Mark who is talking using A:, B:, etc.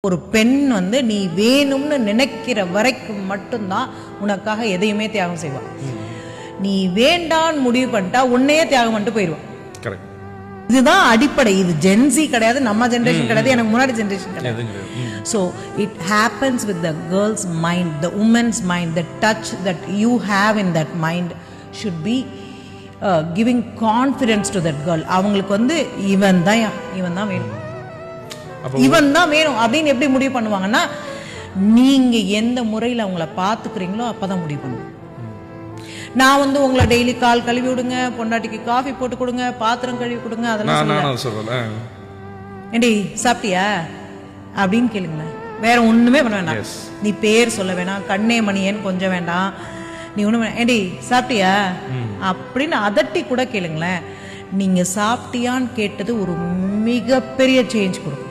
A: ஒரு பெண் வந்து நீ வேணும்னு நினைக்கிற வரைக்கும் மட்டும்தான் உனக்காக எதையுமே தியாகம் செய்வான். நீ வேண்டான்னு முடிவு பண்ணிட்டா உன்னையே தியாகம் பண்ணிட்டு போயிடுவான். இதுதான் அடிப்படை. இது ஜென்சி கிடையாது, நம்ம ஜென்ரேஷன் கிடையாது, எனக்கு முன்னாடி ஜென்ரேஷன் கிடையாது. So it happens with the girl's mind, the woman's mind. The touch that you have in that mind should be giving confidence to that girl. அவங்களுக்கு வந்து இவன் தான் வேணும், இவன் தான் வேணும் அப்படின்னு எப்படி முடிவு பண்ணுவாங்கன்னா, நீங்க எந்த முறையில் அவங்கள பார்த்துக்கிறீங்களோ அப்பதான் முடிவு பண்ணுவோம். நான் வந்து உங்களை டெய்லி கால் கழுவி விடுங்க, பொண்டாட்டிக்கு காஃபி போட்டு கொடுங்க, பாத்திரம் கழுவி கொடுங்க, அதெல்லாம் சொல்லல. ஏண்டி சாப்பிட்டியா அப்படின்னு கேளுங்களேன். வேற ஒண்ணுமே பண்ண வேண்டாம். நீ பேர் சொல்ல வேணாம், கண்ணே மணியேன்னு கொஞ்சம் வேண்டாம், நீ ஒண்ணு வேணாம். ஏண்டி சாப்பிட்டியா அப்படின்னு அதட்டி கூட கேளுங்களேன். நீங்க சாப்பிட்டியான்னு கேட்டது ஒரு மிகப்பெரிய சேஞ்ச் கொடுக்கும்.